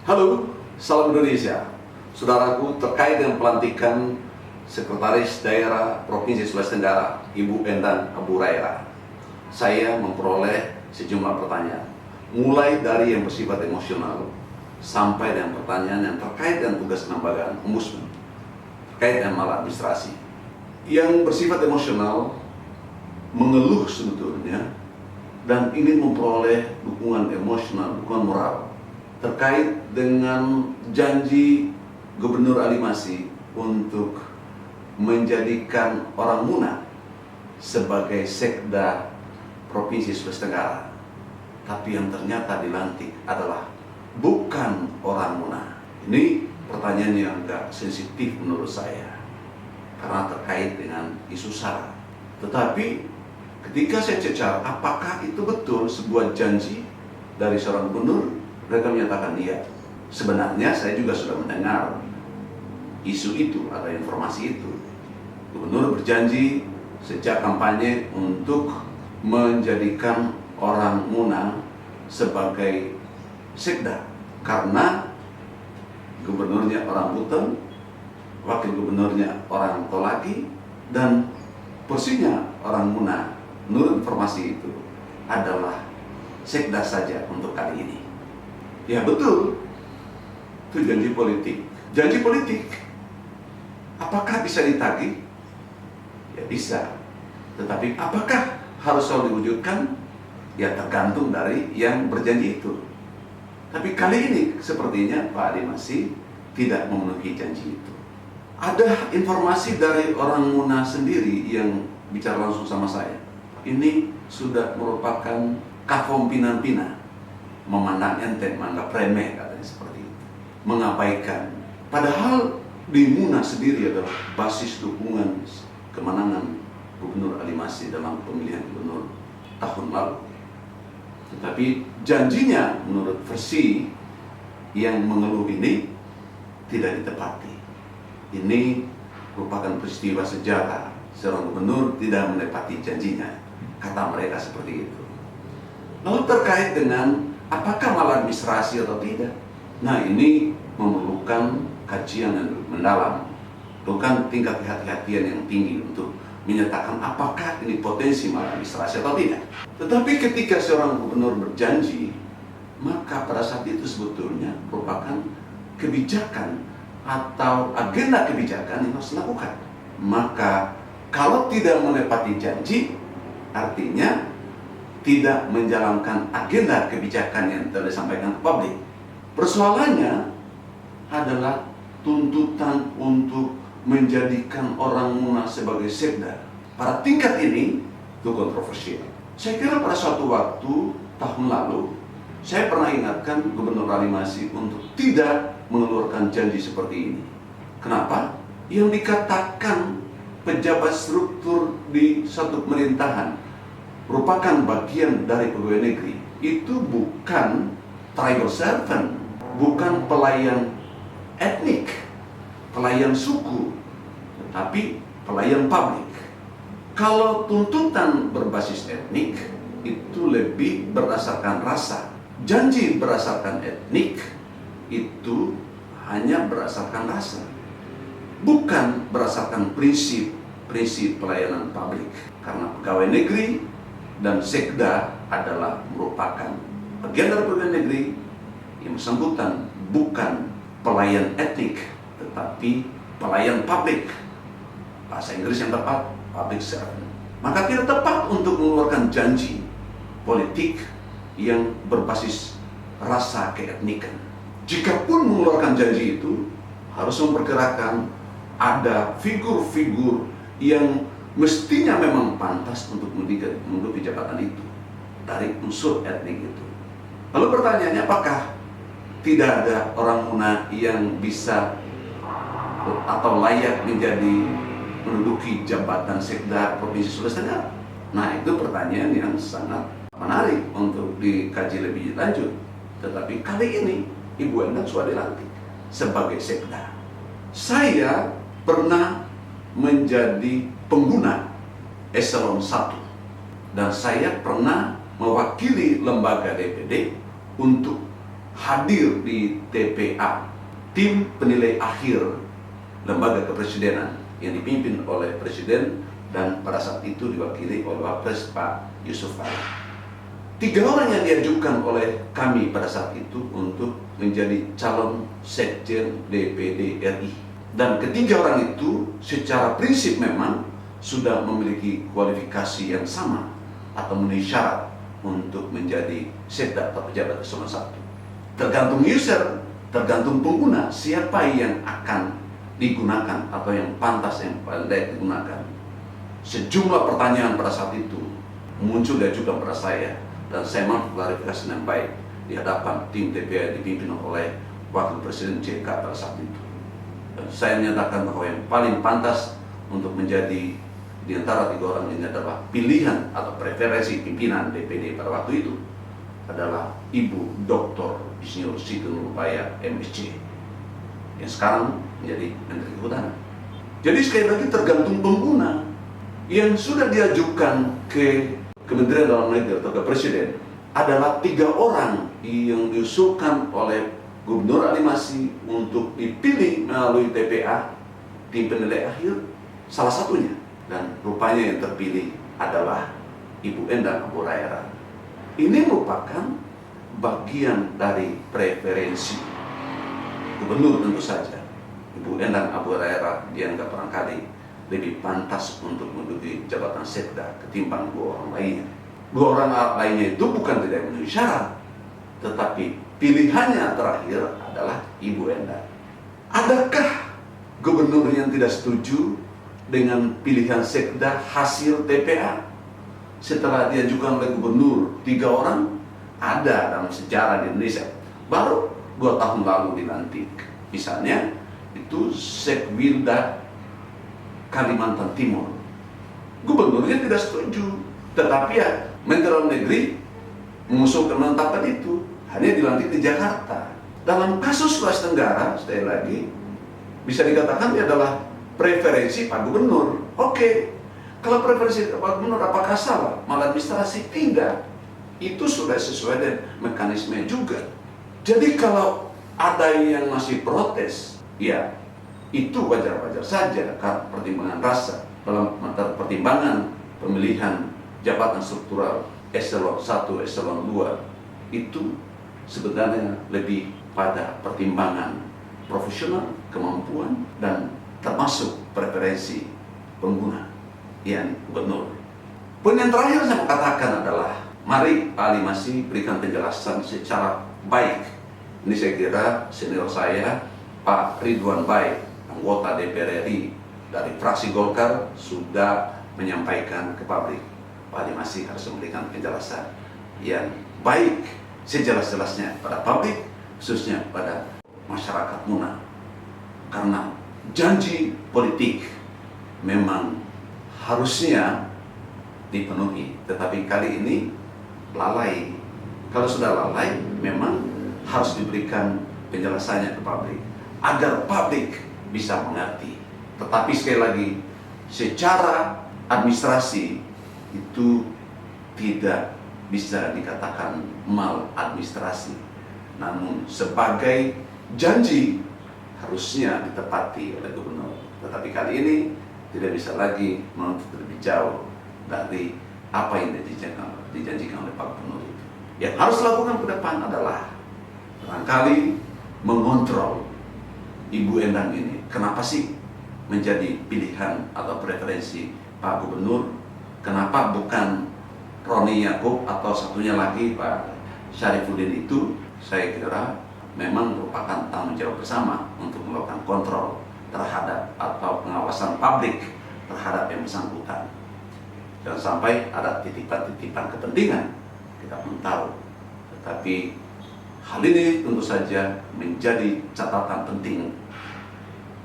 Halo, salam Indonesia. Saudaraku, terkait dengan pelantikan Sekretaris Daerah Provinsi Sulawesi Tenggara, Ibu Endang Abu Raira, saya memperoleh sejumlah pertanyaan, mulai dari yang bersifat emosional sampai dengan pertanyaan yang terkait dengan tugas kelembagaan Ombudsman, terkait dengan maladministrasi. Yang bersifat emosional mengeluh sebetulnya dan ingin memperoleh dukungan emosional, dukungan moral terkait dengan janji Gubernur Ali Masih untuk menjadikan orang Muna sebagai Sekda Provinsi Sulawesi Tenggara. Tapi yang ternyata dilantik adalah bukan orang Muna. Ini pertanyaan yang agak sensitif menurut saya, karena terkait dengan isu SARA. Tetapi ketika saya cecar, apakah itu betul sebuah janji dari seorang gubernur? Mereka menyatakan iya. Sebenarnya saya juga sudah mendengar isu itu atau informasi itu. Gubernur berjanji sejak kampanye untuk menjadikan orang Muna sebagai Sekda, karena gubernurnya orang Buton, wakil gubernurnya orang Tolaki, dan posisinya orang Muna menurut informasi itu adalah Sekda saja untuk kali ini. Ya betul, itu janji politik. Janji politik, apakah bisa ditagih? Ya bisa. Tetapi apakah harus selalu diwujudkan? Ya tergantung dari yang berjanji itu. Tapi kali ini sepertinya Pak Ali Masih tidak memenuhi janji itu. Ada informasi dari orang Muna sendiri yang bicara langsung sama saya. Ini sudah merupakan kafom pina-pina, memandang enteng, menganggap remeh, katanya seperti itu, mengabaikan. Padahal di Muna sendiri adalah basis dukungan kemenangan Gubernur Ali Masih dalam pemilihan gubernur tahun lalu. Tetapi janjinya menurut versi yang mengeluh ini tidak ditepati. Ini merupakan peristiwa sejarah, seorang gubernur tidak menepati janjinya, kata mereka seperti itu. Lalu terkait dengan apakah maladministrasi atau tidak? Nah, ini memerlukan kajian yang mendalam, bukan tingkat kehati-hatian yang tinggi untuk menyatakan apakah ini potensi maladministrasi atau tidak. Tetapi ketika seorang gubernur berjanji, maka pada saat itu sebetulnya merupakan kebijakan atau agenda kebijakan yang harus dilakukan. Maka kalau tidak menepati janji, artinya tidak menjalankan agenda kebijakan yang telah disampaikan ke publik. Persoalannya adalah tuntutan untuk menjadikan orang Muna sebagai Sekda. Pada tingkat ini itu kontroversial. Saya kira pada suatu waktu tahun lalu saya pernah ingatkan Gubernur Ali Masih untuk tidak mengeluarkan janji seperti ini. Kenapa? Yang dikatakan pejabat struktur di satu pemerintahan merupakan bagian dari pegawai negeri itu bukan tribal servant, bukan pelayan etnik, pelayan suku, tetapi pelayan publik. Kalau tuntutan berbasis etnik itu lebih berdasarkan rasa. Janji berdasarkan etnik itu hanya berdasarkan rasa, bukan berdasarkan prinsip pelayanan publik. Karena pegawai negeri dan Sekda adalah merupakan bagian dari pegawai negeri yang bersangkutan bukan pelayan etnik, tetapi pelayan publik. Bahasa Inggris yang tepat, public servant. Maka tidak tepat untuk mengeluarkan janji politik yang berbasis rasa keetnikan. Jikapun mengeluarkan janji itu, harus memperkirakan ada figur-figur yang mestinya memang pantas untuk menduduki jabatan itu dari unsur etnik itu. Lalu pertanyaannya, apakah tidak ada orang Muna yang bisa atau layak menduduki jabatan Sekda Provinsi Sulawesi Tenggara? Nah, itu pertanyaan yang sangat menarik untuk dikaji lebih lanjut. Tetapi kali ini Ibu Endang sudah dilantik sebagai Sekda. Saya pernah menjadi pengguna eselon 1 dan saya pernah mewakili lembaga DPD untuk hadir di TPA, tim penilai akhir lembaga kepresidenan yang dipimpin oleh Presiden dan pada saat itu diwakili oleh Wapres Pak Yusuf Kala. 3 orang yang diajukan oleh kami pada saat itu untuk menjadi calon Sekjen DPD RI. Dan ketiga orang itu secara prinsip memang sudah memiliki kualifikasi yang sama atau memenuhi syarat untuk menjadi sekda atau pejabat eselon 1. Tergantung user, tergantung pengguna, siapa yang akan digunakan atau yang pantas, yang layak digunakan. Sejumlah pertanyaan pada saat itu muncul dan juga pada saya, dan saya mau klarifikasi dengan baik di hadapan tim TPA dipimpin oleh Wakil Presiden JK pada saat itu. Dan saya menyatakan bahwa yang paling pantas untuk menjadi di antara 3 orang ini adalah pilihan atau preferensi pimpinan DPD pada waktu itu adalah Ibu Dr. Insinyur Siti Nurubaya MSc yang sekarang menjadi Menteri Kehutanan. Jadi sekali lagi tergantung pengguna. Yang sudah diajukan ke Kementerian Dalam Negeri atau ke Presiden adalah 3 orang yang diusulkan oleh Gubernur Ali Masih untuk dipilih melalui TPA, tim penilai akhir, salah satunya. Dan rupanya yang terpilih adalah Ibu Endang Abu-Hurairah. Ini merupakan bagian dari preferensi Gubernur tentu saja. Ibu Endang Abu-Hurairah dianggap barangkali lebih pantas untuk menduduki jabatan sekda ketimbang 2 orang lainnya. 2 orang lainnya itu bukan tidak memenuhi syarat, tetapi pilihannya terakhir adalah Ibu Endang. Adakah gubernur yang tidak setuju dengan pilihan sekda hasil TPA setelah diajukan oleh gubernur 3 orang? Ada dalam sejarah di Indonesia. Baru 2 tahun lalu dilantik. Misalnya itu Sekwilda Kalimantan Timur. Gubernurnya tidak setuju, tetapi ya Menteri Dalam Negeri mengusulkan menetapkan itu, hanya dilantik di Jakarta. Dalam kasus Sulawesi Tenggara, sekali lagi bisa dikatakan dia adalah preferensi Pak Gubernur. Oke, kalau preferensi Pak Gubernur apakah salah? Maladministrasi? Tidak. Itu sudah sesuai dengan mekanisme juga. Jadi kalau ada yang masih protes, ya itu wajar-wajar saja karena pertimbangan rasa dalam pertimbangan pemilihan jabatan struktural eselon 1, eselon 2 itu sebenarnya lebih pada pertimbangan profesional, kemampuan, dan termasuk preferensi pengguna, yang gubernur. Poin yang terakhir saya mau katakan adalah mari Pak Ali Masih berikan penjelasan secara baik. Ini saya kira senior saya Pak Ridwan Baik, anggota DPR RI dari fraksi Golkar, sudah menyampaikan ke publik. Pak Ali Masih harus memberikan penjelasan yang baik sejelas-jelasnya pada publik, khususnya pada masyarakat Muna. Karena janji politik memang harusnya dipenuhi, tetapi kali ini lalai. Kalau sudah lalai, memang harus diberikan penjelasannya ke publik agar publik bisa mengerti. Tetapi sekali lagi, secara administrasi itu tidak bisa dikatakan maladministrasi, namun sebagai janji harusnya ditepati oleh gubernur. Tetapi kali ini tidak bisa lagi menuntut lebih jauh dari apa yang dijanjikan oleh Pak Gubernur itu. Yang harus dilakukan ke depan adalah barangkali mengontrol Ibu Endang ini. Kenapa sih menjadi pilihan atau preferensi Pak Gubernur? Kenapa bukan Roni Yaakob atau satunya lagi Pak Syarifudin? Itu saya kira memang merupakan tanggung jawab bersama untuk melakukan kontrol terhadap atau pengawasan publik terhadap yang bersangkutan. Jangan sampai ada titipan-titipan kepentingan, kita belum tahu. Tetapi hal ini tentu saja menjadi catatan penting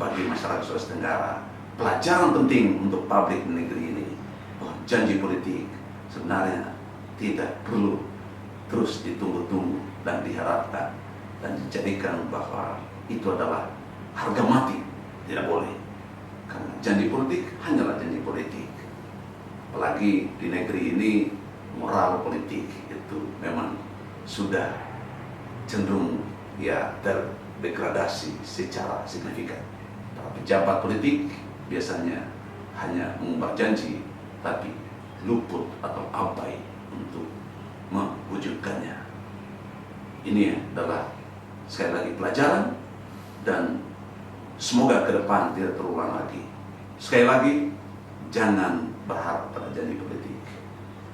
bagi masyarakat Sulawesi Tenggara, pelajaran penting untuk publik negeri ini, bahwa janji politik sebenarnya tidak perlu terus ditunggu-tunggu dan diharapkan dan dijadikan bahwa itu adalah harga mati. Tidak boleh, karena janji politik hanyalah janji politik. Apalagi di negeri ini moral politik itu memang sudah cenderung ya terdegradasi secara signifikan. Para pejabat politik biasanya hanya mengumbar janji, tapi luput atau abai untuk mewujudkannya. Ini adalah sekali lagi pelajaran, dan semoga ke depan tidak terulang lagi. Sekali lagi, jangan berharap pada janji politik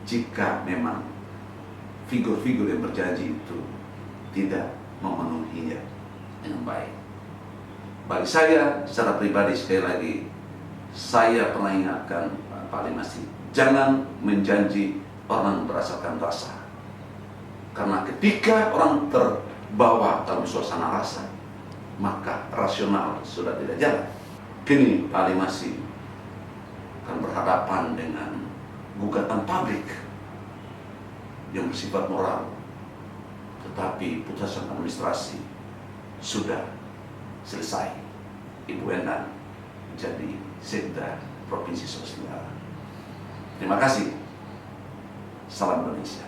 jika memang figur-figur yang berjanji itu tidak memenuhinya dengan baik. Bagi saya secara pribadi, sekali lagi saya pernah ingatkan Pak Ali Masih, jangan menjanji orang berdasarkan rasa. Karena ketika orang terbawa dalam suasana rasa, maka rasional sudah tidak jalan. Kini Pak Ali Masih akan berhadapan dengan gugatan publik yang bersifat moral, tetapi putusan administrasi sudah selesai. Ibu Endang menjadi Sekda Provinsi Sulawesi Tenggara. Terima kasih. Salam Indonesia.